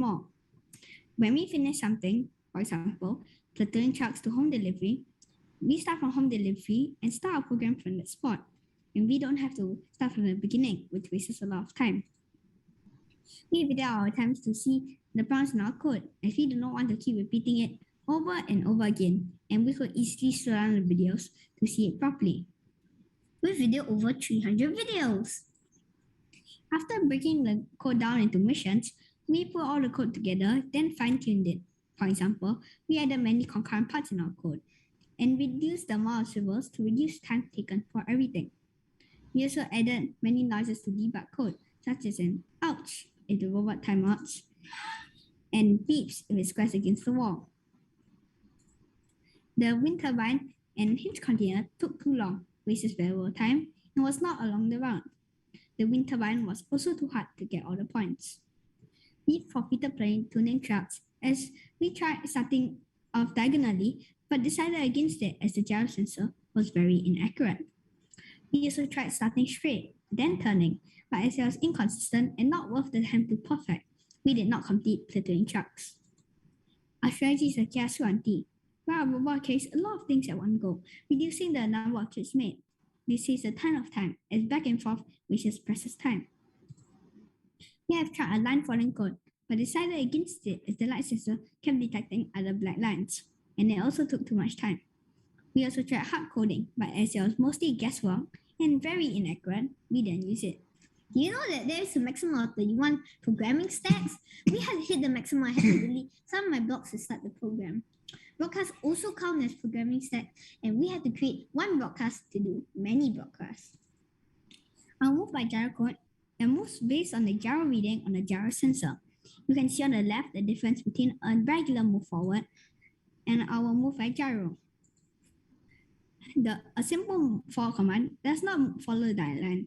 more. When we finish something, for example, platoon trucks to home delivery, we start from home delivery and start our program from that spot. And we don't have to start from the beginning, which wastes a lot of time. We video our attempts to see the prompts in our code, as we do not want to keep repeating it over and over again, and we could easily slow down the videos to see it properly. We video over 300 videos. After breaking the code down into missions, we put all the code together, then fine-tuned it. For example, we added many concurrent parts in our code and reduced the amount of swivels to reduce time taken for everything. We also added many noises to debug code, such as an ouch if the robot timeouts and beeps if it squares against the wall. The wind turbine and hinge container took too long, wasted valuable time, and was not along the route. The wind turbine was also too hard to get all the points. We forfeited tuning trucks as we tried starting off diagonally, but decided against it as the gyro sensor was very inaccurate. We also tried starting straight, then turning, but as it was inconsistent and not worth the time to perfect, we did not complete platooning trucks. Our strategy is a kiasu anti, where our robot carries a lot of things at one go, reducing the number of trips made. This saves a ton of time, as back and forth wastes precious time. We have tried a line following code, but decided against it as the light sensor kept detecting other black lines, and it also took too much time. We also tried hard coding, but as it was mostly guesswork and very inaccurate, we didn't use it. Do you know that there is a maximum of 31 programming stacks? We had hit the maximum. I had to delete some of my blocks to start the program. Broadcasts also count as programming stacks, and we had to create one broadcast to do many broadcasts. I'll move by gyro code and moves based on the gyro reading on the gyro sensor. You can see on the left the difference between a regular move forward and our move by gyro. A simple forward command does not follow the dial line,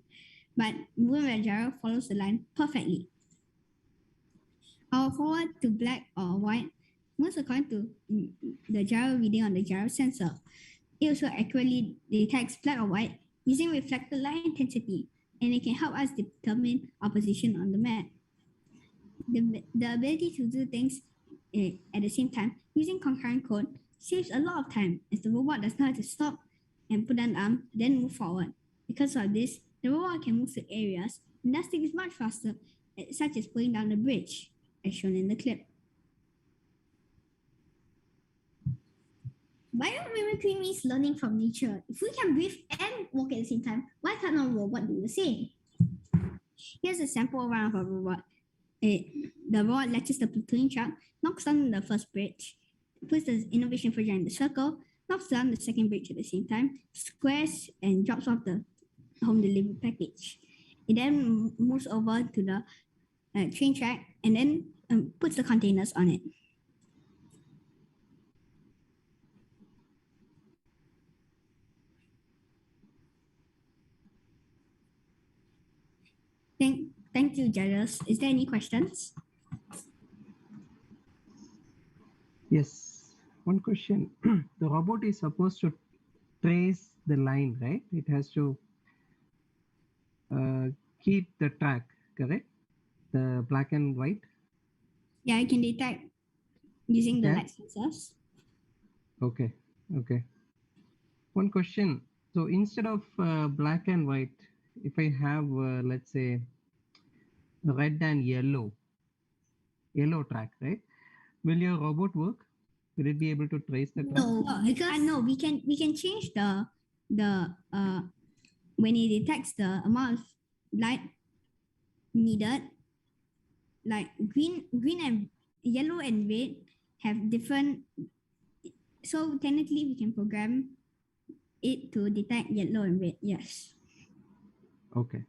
but moving by gyro follows the line perfectly. Our forward to black or white moves according to the gyro reading on the gyro sensor. It also accurately detects black or white using reflected light intensity, and it can help us determine our position on the map. The ability to do things at the same time using concurrent code saves a lot of time, as the robot does not have to stop and put down the arm, then move forward. Because of this, the robot can move to areas and thus things much faster, such as pulling down the bridge, as shown in the clip. Biomimicry means learning from nature. If we can breathe and walk at the same time, why can't our robot do the same? Here's a sample run of a robot. The robot latches the platoon truck, knocks down the first bridge, puts the innovation project in the circle, knocks down the second bridge at the same time, squares and drops off the home delivery package. It then moves over to the train track and then puts the containers on it. Thank you, Jairus. Is there any questions? Yes. One question. The robot is supposed to trace the line, right? It has to keep the track, correct? The black and white? Yeah, I can detect using the light sensors. Okay. Okay. One question. So instead of black and white, if I have, let's say, red and yellow track, right? Will your robot work? Will it be able to trace the track? No, because no, we can change the when it detects the amount of light needed, like green and yellow and red have different. So technically, we can program it to detect yellow and red. Yes. Okay.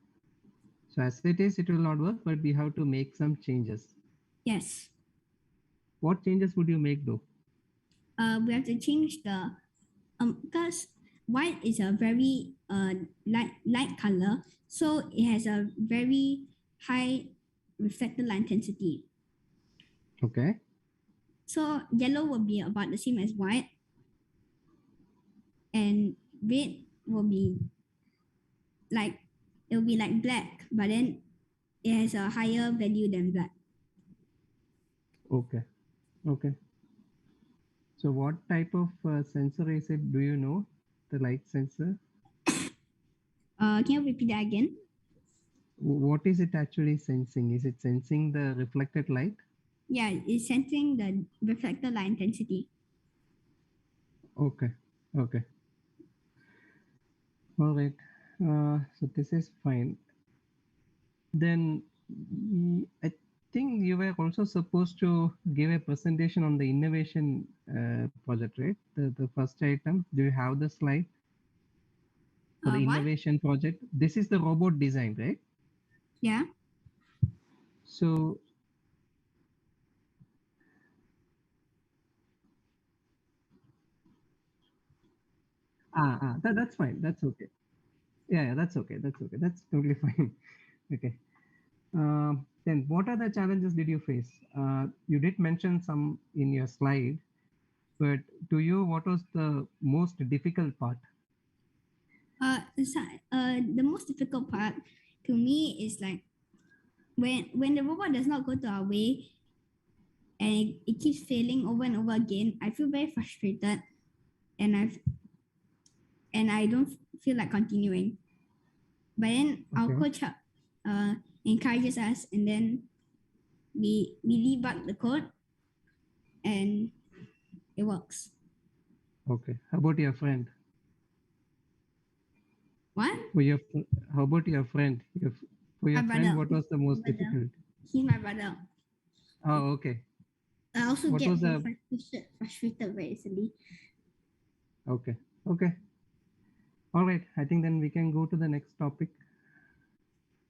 So as it is, it will not work, but we have to make some changes. Yes. What changes would you make though? We have to change the because white is a very light color, so it has a very high reflected light intensity. Okay. So yellow will be about the same as white, and red will be like black, but then it has a higher value than black. Okay. Okay. So what type of sensor is it? Do you know the light sensor? Can you repeat that again? What is it actually sensing? Is it sensing the reflected light? Yeah, it's sensing the reflected light intensity. Okay. Okay. All right. So this is fine. Then I think you were also supposed to give a presentation on the innovation project, right? The first item. Do you have the slide for the What? innovation project? This is the robot design, right? Yeah. So that's fine. That's okay. Yeah, that's okay. That's okay. That's totally fine. Okay. Then what other challenges did you face? You did mention some in your slide, but to you, what was the most difficult part? The most difficult part to me is like when the robot does not go to our way and it keeps failing over and over again. I feel very frustrated, and I don't feel like continuing. But then our Okay. coach uh, encourages us, and then we debug the code, and it works. Okay. How about your friend? What? For your, how about your friend? For My your friend, brother. what was the most Brother. difficult? He's my brother. Oh, okay. I also What get was very the frustrated very easily. okay? Okay. All right. I think then we can go to the next topic.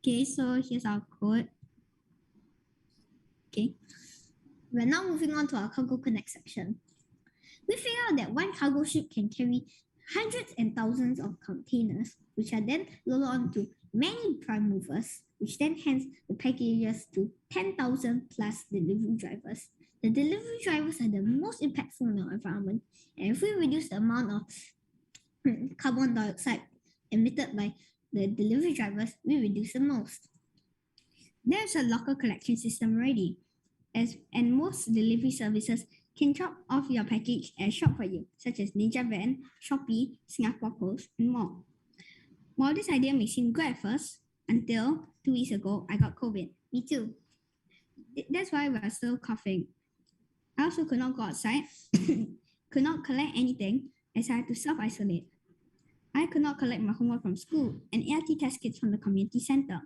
Okay, so here's our code. Okay. We're now moving on to our CargoConnect section. We figure out that one cargo ship can carry hundreds and thousands of containers, which are then loaded onto many prime movers, which then hands the packages to 10,000 plus delivery drivers. The delivery drivers are the most impactful on our environment, and if we reduce the amount of carbon dioxide emitted by the delivery drivers, we reduce the most. There's a locker collection system already, and most delivery services can drop off your package at shop for you, such as Ninja Van, Shopee, Singapore Post, and more. While this idea may seem good at first, until 2 weeks ago, I got COVID. Me too. That's why we're still coughing. I also could not go outside, could not collect anything, as I had to self isolate. I could not collect my homework from school and ART test kits from the community center.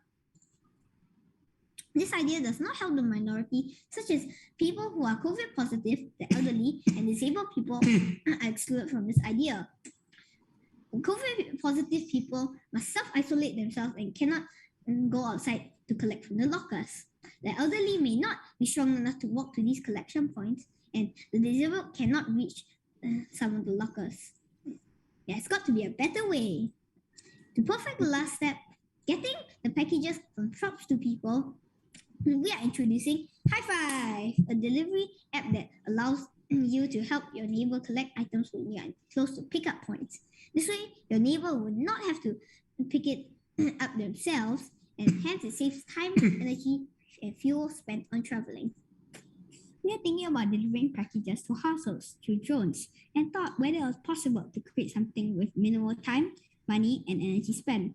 This idea does not help the minority, such as people who are COVID positive, the elderly, and disabled people are excluded from this idea. COVID positive people must self isolate themselves and cannot go outside to collect from the lockers. The elderly may not be strong enough to walk to these collection points, and the disabled cannot reach some of the lockers. There's got to be a better way. To perfect the last step, getting the packages from shops to people, we are introducing High Five, a delivery app that allows you to help your neighbor collect items when you are close to pickup points. This way, your neighbor would not have to pick it up themselves, and hence it saves time, energy, and fuel spent on traveling. We are thinking about delivering packages to households through drones and thought whether it was possible to create something with minimal time, money, and energy spent.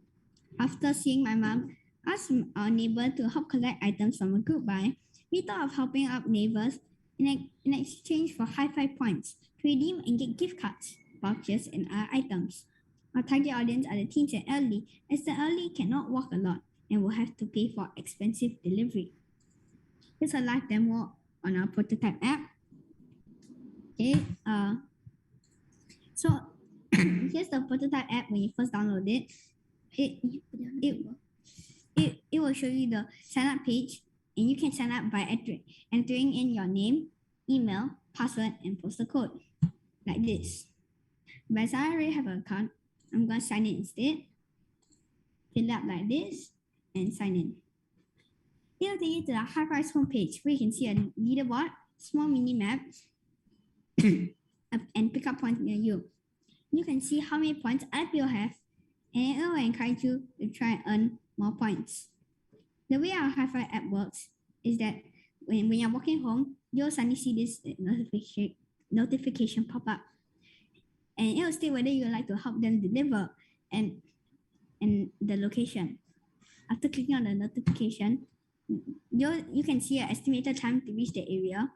After seeing my mom ask our neighbor to help collect items from a group buy, we thought of helping out neighbors in exchange for high five points to redeem and get gift cards, vouchers, and other items. Our target audience are the teens and elderly, as the elderly cannot walk a lot and will have to pay for expensive delivery. Here's a live demo on our prototype app. Okay, so here's the prototype app when you first download it. It it will show you the sign up page, and you can sign up by entering in your name, email, password, and postal code like this. But as I already have an account, I'm going to sign in instead. Fill up like this and sign in. It will take you to the HiFi's homepage where you can see a leaderboard, small mini map, and pickup points near you. You can see how many points other people have, and it will encourage you to try and earn more points. The way our Hi-Fi app works is that when you're walking home, you'll suddenly see this notification pop up, and it will state whether you would like to help them deliver and the location. After clicking on the notification, you can see an estimated time to reach the area,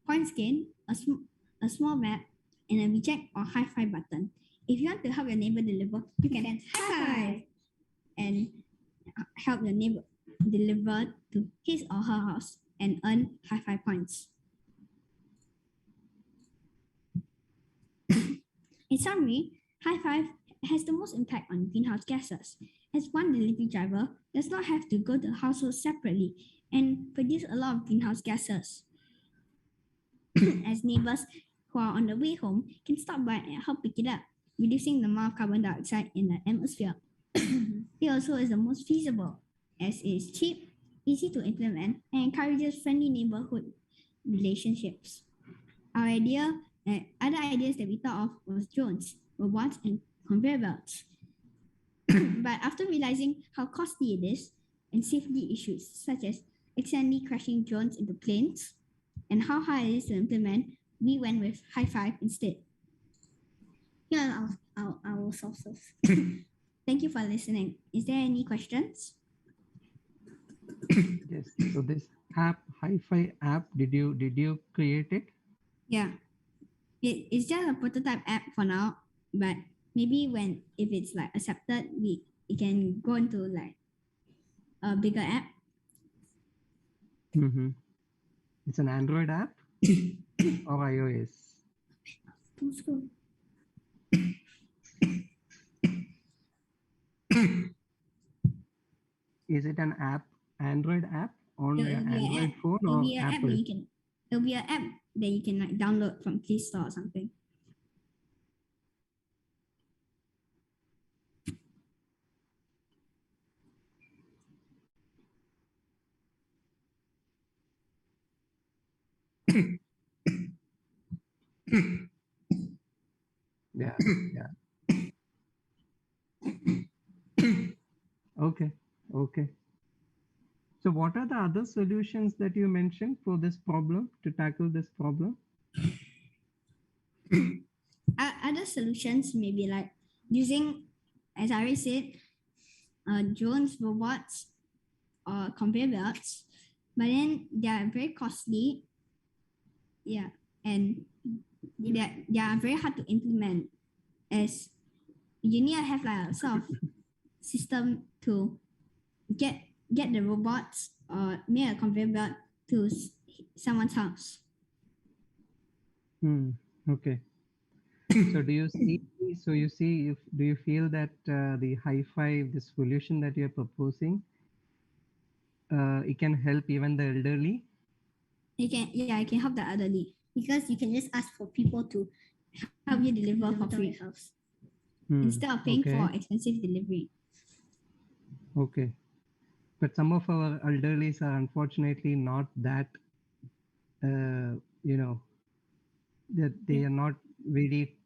points gained, a small map, and a reject or high five button. If you want to help your neighbor deliver, you can then high five and help your neighbor deliver to his or her house and earn high five points. In summary, high five has the most impact on greenhouse gases, as one delivery driver does not have to go to households separately and produce a lot of greenhouse gases. As neighbors who are on the way home can stop by and help pick it up, reducing the amount of carbon dioxide in the atmosphere. It also is the most feasible, as it is cheap, easy to implement, and encourages friendly neighborhood relationships. Our other ideas that we thought of was drones, robots, and conveyor belts. But after realizing how costly it is and safety issues such as accidentally crashing drones into planes and how hard it is to implement, we went with high five instead. Here are our sources. Thank you for listening. Is there any questions? Yes. So this app, Hi-Fi app, did you create it? Yeah. It's just a prototype app for now, but maybe if it's like accepted, it can go into like a bigger app. Mm-hmm. It's an Android app or iOS? Is it an app, Android app on your Android phone or Apple? It'll be an app that you can like download from Play Store or something. Yeah, yeah. Okay, okay. So what are the other solutions that you mentioned for this problem, to tackle this problem? Other solutions may be like using, as I already said, drones, robots, or conveyor belts, but then they are very costly. Yeah, and they are very hard to implement, as you need to have like a sort of system to get the robots or make a conveyor belt to someone's house. Okay. So do you see? So you see, if do you feel that the Hi-Fi, the solution that you are proposing, it can help even the elderly? It can help the elderly because you can just ask for people to help you deliver for free instead of paying for expensive delivery. Okay. But some of our elderlies are unfortunately not that, you know, that they are not very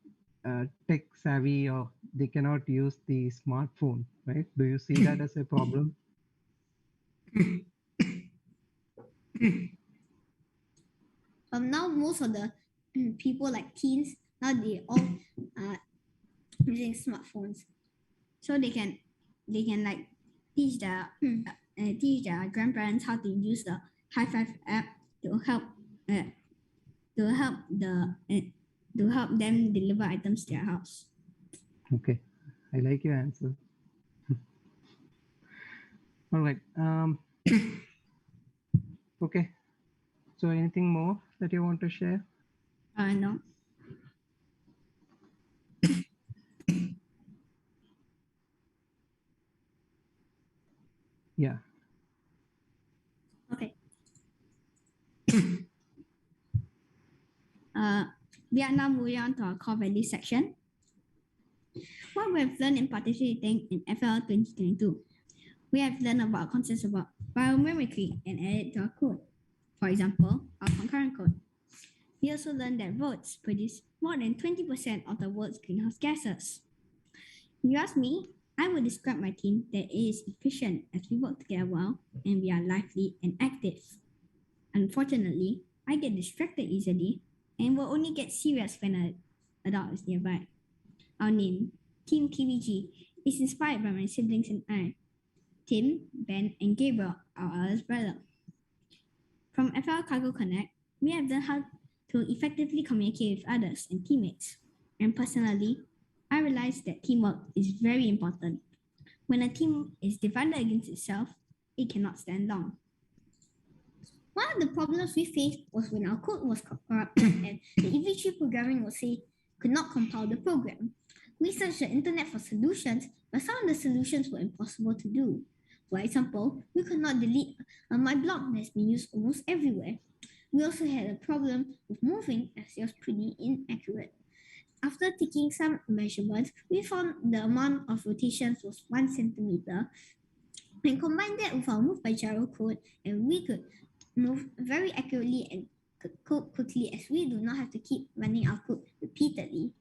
tech savvy, or they cannot use the smartphone, right? Do you see that as a problem? Now most of the people like teens, now they all using smartphones, so they can like teach their grandparents how to use the High Five app to help to help the to help them deliver items to their house. Okay, I like your answer. All right. Okay. So anything more that you want to share? No. Yeah. Okay. We are now moving on to our core value section. What we have learned in participating in FLL 2022, we have learned about concepts about biomimicry and added to our code. For example, our concurrent code. We also learned that roads produce more than 20% of the world's greenhouse gases. If you ask me, I would describe my team that it is efficient as we work together well and we are lively and active. Unfortunately, I get distracted easily and will only get serious when an adult is nearby. Our name, Team TVG, is inspired by my siblings and I. Tim, Ben, and Gabriel are our eldest brother. From FL Cargo Connect, we have learned how to effectively communicate with others and teammates. And personally, I realized that teamwork is very important. When a team is divided against itself, it cannot stand long. One of the problems we faced was when our code was corrupted and the EV3 programming was say could not compile the program. We searched the internet for solutions, but some of the solutions were impossible to do. For example, we could not delete my block that's been used almost everywhere. We also had a problem with moving as it was pretty inaccurate. After taking some measurements, we found the amount of rotations was 1 centimeter and combined that with our move by gyro code, and we could move very accurately and code quickly as we do not have to keep running our code repeatedly.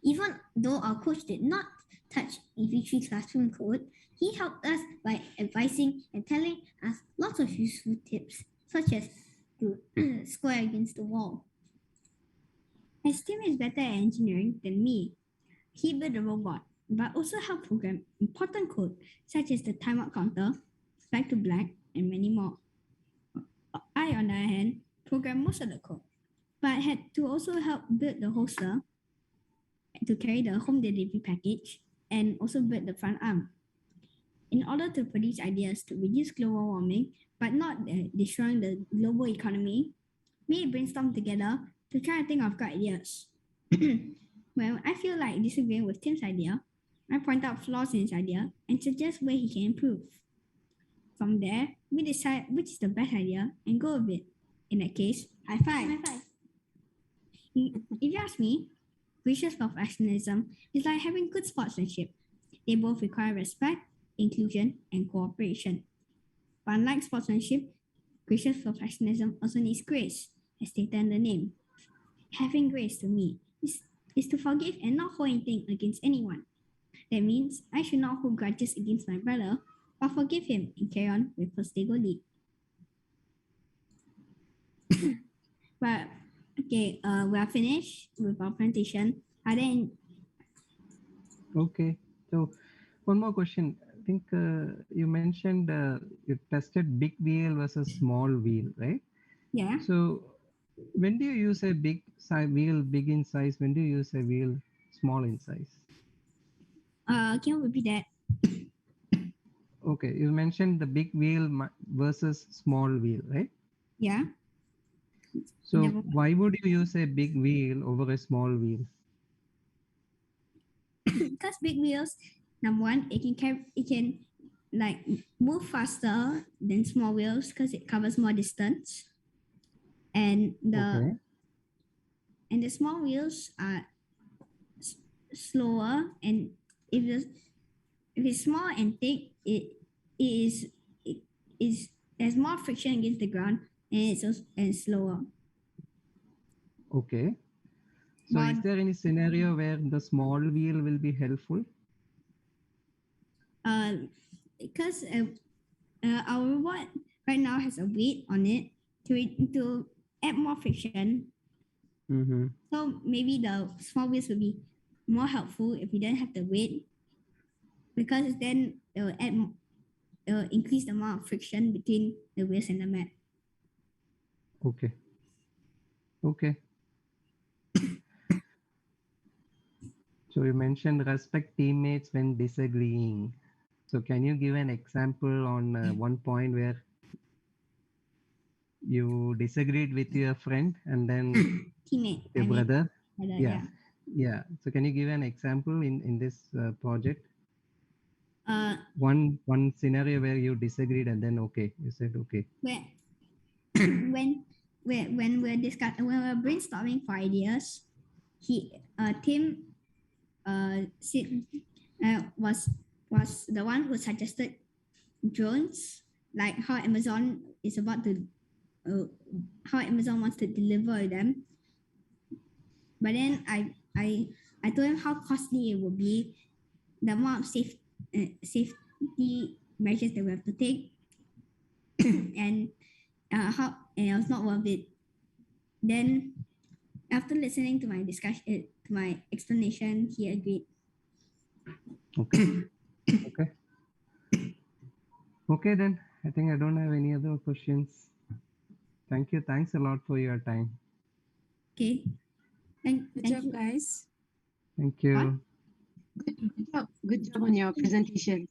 Even though our coach did not touch EV3 classroom code, he helped us by advising and telling us lots of useful tips, such as to square against the wall. As Tim is better at engineering than me, he built a robot, but also helped program important code such as the timeout counter, back to black, and many more. I, on the other hand, programmed most of the code, but had to also help build the hoster to carry the home delivery package and also build the front arm. In order to produce ideas to reduce global warming but not destroying the global economy, we brainstormed together to try and think of good ideas. When I feel like disagreeing with Tim's idea, I point out flaws in his idea and suggest where he can improve. From there, we decide which is the best idea and go with it. In that case, high five. High five. If you ask me, gracious professionalism is like having good sportsmanship. They both require respect, inclusion, and cooperation. But unlike sportsmanship, gracious professionalism also needs grace, as stated in the name. Having grace to me is to forgive and not hold anything against anyone. That means I should not hold grudges against my brother, but forgive him and carry on with First Day Go League. But okay, we are finished with our presentation. Are there any... Okay, so one more question. I think you mentioned you tested big wheel versus small wheel, right? Yeah. So when do you use a big wheel big in size? When do you use a wheel small in size? Can you repeat that? Okay, you mentioned the big wheel versus small wheel, right? Yeah. So Never. why would you use a big wheel over a small wheel? Because big wheels, number one, it can like move faster than small wheels because it covers more distance, and Okay. the small wheels are slower, and if it's small and thick, it is there's more friction against the ground, and it's also, and slower. Okay. So More, is there any scenario where the small wheel will be helpful? because our robot right now has a weight on it to add more friction. Mm-hmm. So maybe the small wheels will be more helpful if we don't have the weight, because then it will increase the amount of friction between the wheels and the mat. Okay. Okay. So you mentioned respect teammates when disagreeing. So can you give an example on one point where you disagreed with your friend and then Teammate, your brother? yeah. Yeah. So can you give an example in this project? Uh, One scenario where you disagreed and then okay, you said okay. where when we're brainstorming for ideas, Tim was the one who suggested drones, like how Amazon is about to how Amazon wants to deliver them. But then I told him how costly it would be, the amount of safety measures that we have to take, and it was not worth it. Then, after listening to my discussion, to my explanation, he agreed. Okay. Okay. Okay, then I think I don't have any other questions. Thank you. Thanks a lot for your time. Okay. Good Thank job, you. guys. Thank you. Good job. Good job on your presentation.